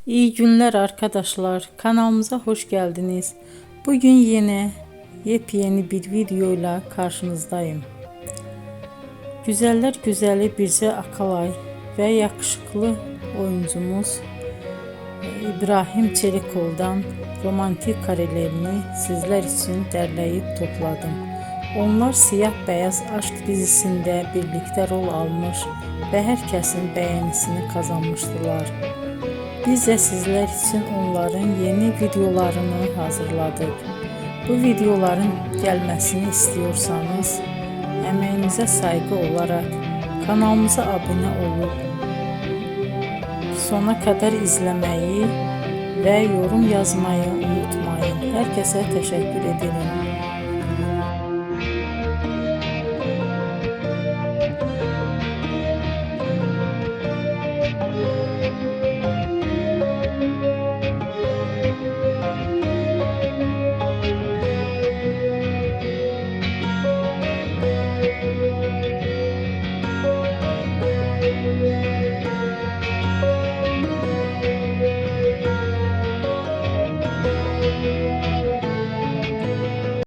İyi günler arkadaşlar. Kanalımıza hoş geldiniz. Bugün yine yepyeni bir videoyla karşınızdayım. Güzeller güzeli Bircə Akalay ve yakışıklı oyuncumuz İbrahim Çelikov'dan romantik karelerini sizler için derleyip topladım. Onlar Siyah Beyaz Aşk dizisinde birlikte rol almış ve herkesin beğenisini kazanmıştılar. Biz de sizler için onların yeni videolarını hazırladık. Bu videoların gelmesini istiyorsanız emeğinize saygı olarak kanalımıza abone olup sona kadar izlemeyi ve yorum yazmayı unutmayın. Herkese teşekkür ederim.